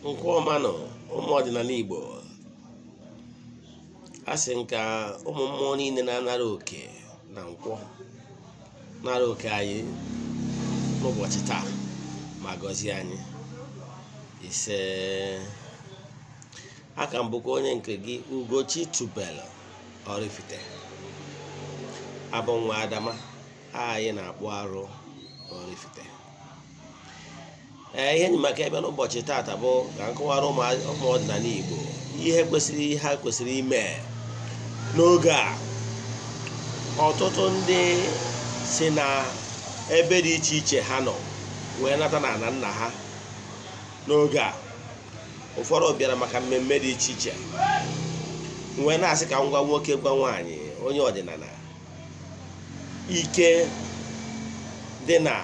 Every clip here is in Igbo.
Nkwọmanụ ụmụ ọdịnala Igbo, a sị nka ụmụ mmụọ niile na-anara oke na nkwọ nara oke anyị n'ụbọchị taa ma gọzie anyị ise. Aka m bụkwa onye nke gị Ugochitubelu Oraifite, abụ nwa Adama anyị na-akpụ arụ Oraifite. Ihe anyị maka ebe n'ụbọchị taata bụ ka nkọwara ụmụ ọdịnala Igbo ihe ha kwesịrị ime n'oge a. Ọtụtụ ndị si na ebe dị iche iche ha nọ wee nata n'ala nna ha n'oge a. Ụfọdụ bịara maka mmemme dị iche iche, wee na-asị ka ngwa nwoke gwa nwaanyị onye ọdịnala ike dị na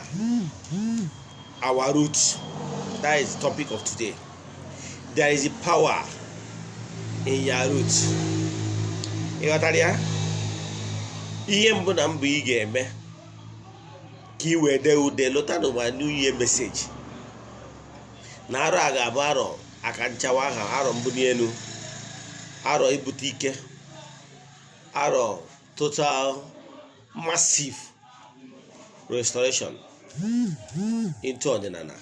our root. That is the topic of today. There is a power in your root. Ị ghọtara ya? Ihe mbụ na mbụ ị ga-eme ka ị wee dee ude lọta n'ụwa New Year message na arọ a ga-abụ arọ aka nchawa aha, arọ mbụ n'elu, arọ ibute ike, arọ total massive restoration into ọdịnala.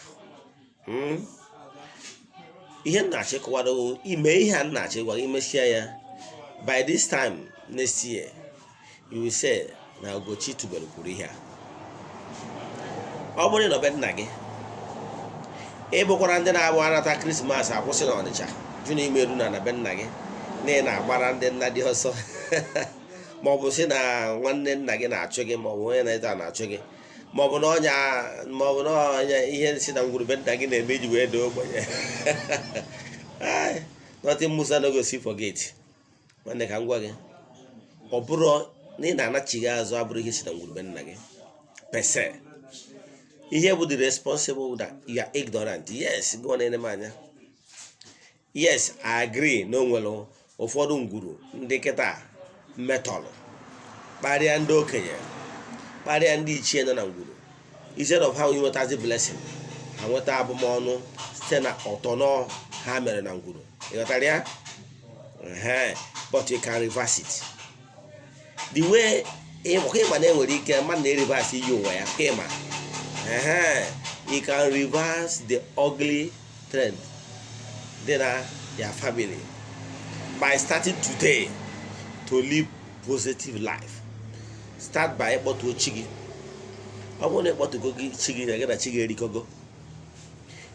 Ihe nna-achị kọwara ime ihe a nna-achị gwara imesia ya by this time next year you will say na Ugochitubelu kwuru ihe a. Ọ bụrụ na be nna gị ịbụkwara ndị na-abụ anata Krismas akwụsị na Ọnịcha jụ na imeru na be nna gị na ị na-agbara ndị nna dị ọsọ maọbụ si na nwanne nna gị na-achụ gị maọbụ onye na-eta na-achụ gị maọbụ na ọnya ihe si na ngwurube nna gị na-eme iji wee doo ogbenye. Nothing Musa no go see forget. Nwanne ka m gwa gị, ọ bụrụ na ị na-anachighị azụ abụrụ ihe si na ngwurube nna gị pese. Ihe bụ the responsible that you are ignorant. Yes, gụọ na-ene m anya. Yes, I agree na o nwere ụfọdụ ngwuru ndị kịta metọlụ kparịa ndị okenye, kparịa ndị ichie nọ na ngwuru. Instead of ha nwetazi blessing, ha nweta abụmọnụ site na ọtọnọ ha mere na ngwuru. Ị ghọtara ya? But you can reverse it. The way ịma na enwere ike mmadụ na-reverse iyi ụwa ya kema. You can reverse the ugly trend in their family by starting today to live positive life. Start by ịkpọtụ chi gị. Ọ bụrụ na ịkpọtụgo gị chi gị na chi gị erikogo,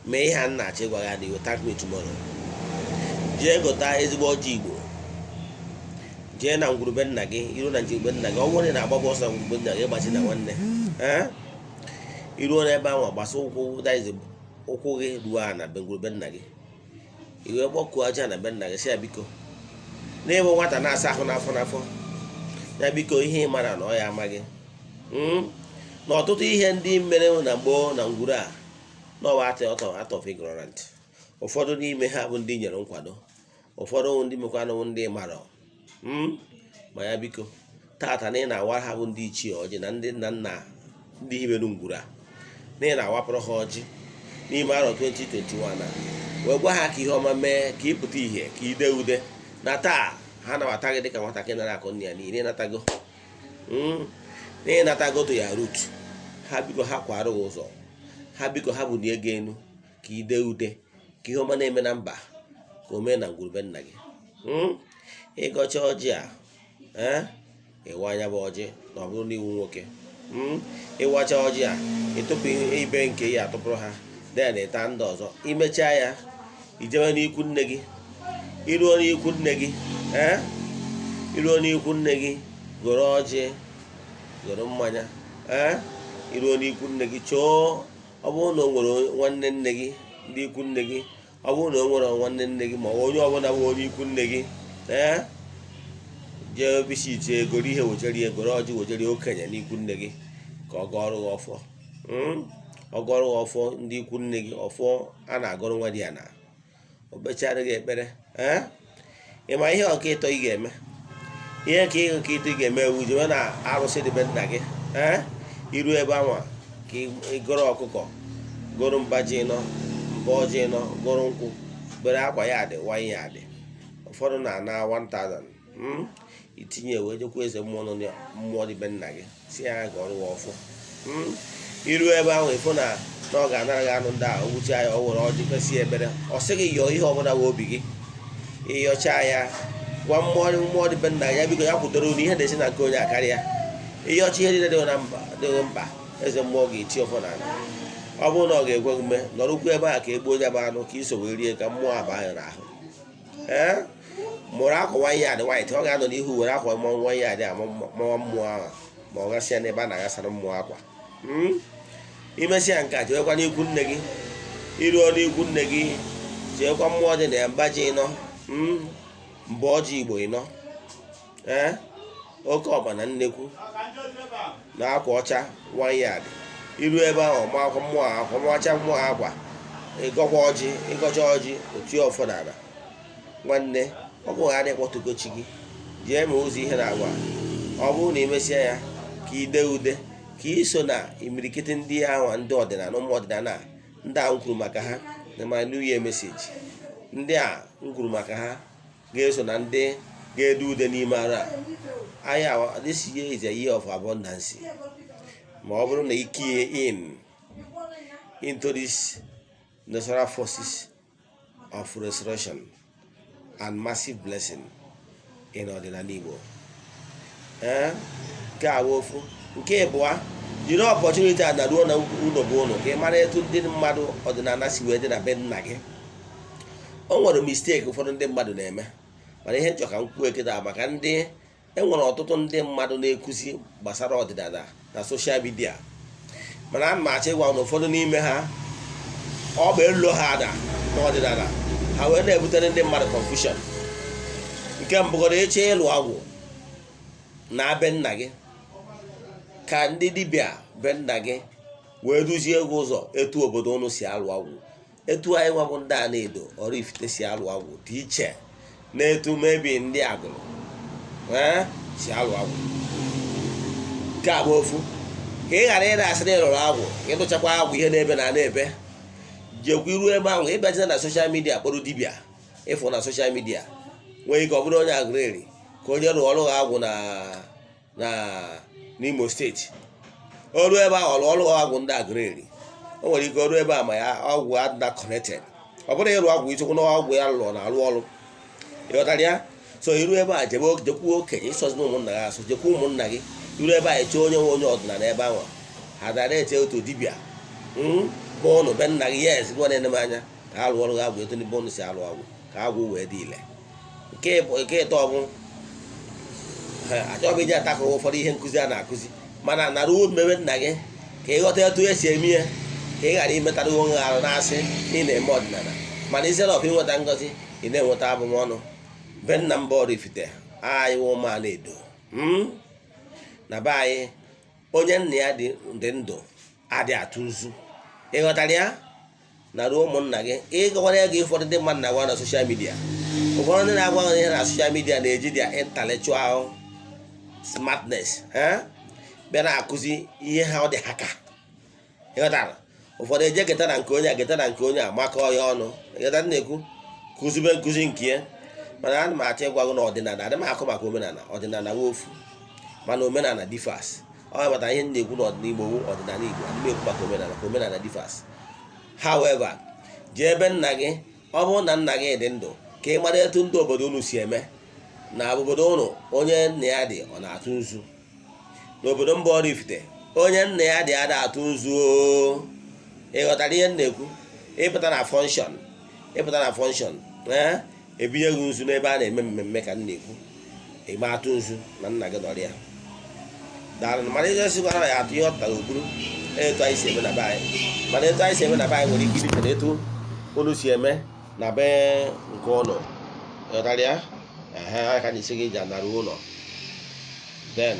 mee ihe a nna-achị gwa ya, you thank me tomorrow. Jee gota ezigbo ọjị Igbo, jee na ngwurube nna gị, iru na ngwurube nna gị. Ọ bụrụ na ị na-agbagbo ọsọ na ngwurube nna gị, gbachi na nwanne iruo n'ebe ahụ gbasa ụkwụ ụkwụ gị ruo a na ngwurube nna gị, iwe kpọkuo aja na be nna gị sị ya biko, n'ebe nwata na-asa ahụ n'afọ ya biko ihe ị mara na ọ ya amaghị na ọtụtụ ihe ndị mere na gboo na ngwuru a n'ọwa out of ignorant. Ụfọdụ n'ime ha bụ ndị nyere nkwado, ụfọdụ ndị mekwanụ ndị mara ma ya biko tata na ị na-awa ha bụ ndị ichie ọjị na ndị nna nna ndị hiberu ngwuru a, na ị na-awapụrụ ha ọjị n'ime arọ 2021 a wee gwa ha ka ihe ọma mee, ka ịpụta ihe, ka ide ude na taa ha nabata gị dịka nwatakịrị nara akụ nne ya niile ịnatago n'ịnatago to ya root. Ha biko ha kwara ụzọ, ha biko ha bụ na ego enu ka ide ude ka ihe ọma na-eme na mba ka o mee na ngwurube nna gị. Ịgọcha ọjị a ịwa anya bụ ọjị na ọ bụrụ na iwu nwoke. Ịwacha ọjị a ịtụpụ ibe nke ya atụpụrụ ha den ịta ndị ọzọ. Imechaa ya ijewe n'ikwu nne gị, iruo n'ikwu nne gị iruo n'ikwu nne gị goro ọjị goro mmanya iruo n'ikwu nne gị chọọ. Ọ bụrụ na o nwere nwanne nne gị ndị ikwu nne gị, ọ bụrụ na o nwere nwanne nne gị ma onye ọbụla bụ onye ikwu nne gị jee bisit egoro ihe wechere ya, egoro ọjị wechere okenye n'ikwu nne gị ka ọ gọọrụ gị ọfọ. Ọ gọọrụ gị ọfọ ndị ikwu nne gị, ọfọ a na-agọrọ nwa dị ya na o kpechara gị ekpere. Ịma ihe ọka ịtọ ị ga-eme, ihe ka ịtọ ị ga-eme ewu jewe na arụsị dị be nna gị. Iru ebe anwa ka ị gọrọ ọkụkọ, goro mba ji nọ, mba ọjị nọ, goro nkwụ, bere akwa ya dị 1 yard, ụfọdụ na-ana 1000. Itinye wee jekwa eze mmụọ dị be nna gị si ya ga ọrụ ọfụ. Iru ebe ahụ ịfụ na ọ ga-anara gị anụ ndị ahụ, ogbuchi ya, o were ọjị kpesị ebere, ọ sị gị yọọ ihe ọbụla wee obi gị, ịyọcha ya gwa mmụọ dị be nna ya biko ya kwudoro na ihe na-esi na nke onye akarịa. Ịyọcha ihe niile dịghị mkpa, eze mmụọ ga-eti ọfọ n'ala. Ọ bụrụ na ọ ga-ekwe ume nọrụkwu ebe a ka egbuo onye bụ anụ ka iso wee rie ka mmụọ abaa ya n'ahụ. Mụrụ akwa 1 yard white, ọ ga-anọ n'ihu were akwa 1 yard mawa mmụọ ahụ, ma ọ gasịa n'ebe a na-agasara mmụọ akwa. Imesịa nke a jewekwa n'ikwu nne gị, iruo n'ikwu nne gị jewekwa mmụọ dị na ya mba ji ịnọ, mba ọjị Igbo ịnọ, oke ọkpa na nnekwu na akwa ọcha 1 yard. Iru ebe ahụ makwa mmụọ akwa, mawacha mmụọ akwa, ịgọkwa ọjị, ịgọcha ọjị otu ọfọ n'ala. Nwanne, ọ bụ ha na-ekpọtụgochi gị jee mee ụzọ ihe na-agwa. Ọ bụrụ na imesịa ya ka ide ude ka iso na imirikiti ndị ahụ, ndị ọdịnala, ụmụ ọdịnala ndị a m kwuru maka ha na my New Year message, ndị a m kwuru maka ha ga-eso na ndị ga-ede ude n'ime ara anya. This year is a year of abundance. Ma ọ bụrụ na ikie into these natural forces of restoration and massive blessing in ọdịnala Igbo. Nke a ofu. Nke ịbụa, jiri opportunity a na ruo na ụlọ bụ ụlọ ka ị mara etu ndị mmadụ ọdịnala si wee dị na be nna gị. O nwere mistake ụfọdụ ndị mmadụ na-eme, mana ihe nchọ ka m kwuo kịta maka ndị enwere ọtụtụ ndị mmadụ na-ekuzi gbasara ọdịnala na soshal midia, mana a na-achọ ịgwa na ụfọdụ n'ime ha ọ bụ elu ha ada n'ọdịnala, ha wee na-ebutere ndị mmadụ confusion. Nke mbụgoro eche ịlụ agwụ na be nna gị, ka ndị dibịa be nna gị wee duzie ego ụzọ etu obodo unu si alụ agwụ. Etu anyị nwabụ ndị a na-edo Oraifite si alụ agwụ dị iche na etu mebi ndị agụrụ si alụ agwụ. Nke a bụ ofu. Ka ị ghara ịna asị na ịlụrụ agwụ, ịlụchakwa agwụ ihe n'ebe na na-ebe, jekwa iru ebe ahụ ịbịazi na soshal midia kpọrọ dibịa ịfụ na soshal midia nwee ike ọ bụrụ onye Aguleri ka onye rụọ ọrụ agwụ n'Imo steeti. O ruo ebe ahụ ọrụ agwụ ndị Aguleri, o nwere ike o ruo ebe a ma ya ọgwụ adịna connected, ọ bụrụ ịrụ agwụ ichekwu na ọgwụ ya lụrụ na-alụ ọrụ. Ịghọtara ya? So iru ebe a jekwuo okenye ịsọzi na ụmụnna gị asụ, jekwa ụmụnna gị iru ebe a eche onye nwe onye ọdịnala ebe ahụ ha dara eche otu dibịa bụ ụnụ be nna gị yes gwa na-ene m anya ka ha lụọ ọrụ agwụ etu ndị be ụnụ si alụ agwụ ka agwụ wee dị ile. Nke ịtọ bụ achọghị iji atakụ ụfọdụ ihe nkụzi a na-akụzi, mana nara mebe nna gị ka ịghọta etu esi eme ya, ka ị ghara imetara onwe arụ na-asị na ị na-eme ọdịnala, mana isi ọf ịnweta ngọzi ị na-enweta abụmọnụ. Be nna mba Oraifite anyị ụmụala Edo na be anyị onye nna ya dị ndụ adị atụ nzu. Ịghọtara ya? Nara ụmụnna gị ịgawara gị ụfọdụ ndị mmadụ na-agwa na soshal midia. Ụfọdụ ndị na-agwa ihe na soshal midia na-eji dia intellectual smartness bịa na-akụzi ihe ha ọ dị ha ka. Ịghọtara? Ụfọdụ eje geta na nke onye a geta na nke onye a makọọ ya ọnụ. Ịghọtara? Na-ekwu kụzibe nkụzi nke ya. Mana ana m achọ ịgwa gị na ọdịnala adị m akụ maka omenala. Ọdịnala nwe ofu mana omenala differs. Ọ bata ihe na-ekwu n'ọdịnala Igbo ọdịnala Igbo, adị m ekwu maka omenala ka omenala differs. However, jee ebe nna gị, ọ bụrụ na nna gị dị ndụ ka ị mara etu ndị obodo unu si eme na obodo unu onye nna ya dị ọ na-atụ nzu. N'obodo mba Oraifite onye nna ya dị ada atụ nzu. Ịghọtara ihe m na-ekwu? Ịpụta na function ebinye gị nzu n'ebe a na-eme mmemme ka m na-ekwu, ịgba atụ nzu na nna gị nọrọ ya. Daalụ. Mana ihe sikwara ya atụ ihe ọ tara okpuru etu anyị si eme na be anyị, mana etu anyị si eme na be anyị nwere ike iche na etu unu si eme na be nke ụlọ. Ịghọtara ya? Ka anyị si gị ji anara ụlọ. Then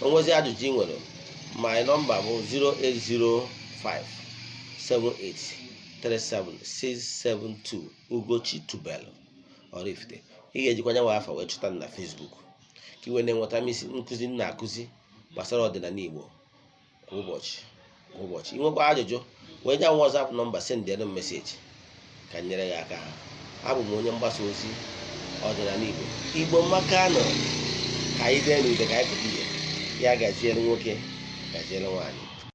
onwezi ajụjụ ị nwere, my nọmba bụ 08057837672 Ugochi Tubelu Oraifite. Ị ga-ejikwa nyanwa afa wee chọta na Facebook ka iwe na-enweta nkụzi na-akụzi gbasara ọdịnala Igbo kwa ụbọchị. Ị nwekwa ajụjụ wee nye WhatsApp nọmba send them message ka nyere gị aka. Abụ m onye mgbasa ozi ọdịnala Igbo, Igbo Maka nọ ka anyị dee n'ude ka anyị pụta ihe. Ya gaziere nwoke, gaziere nwaanyị.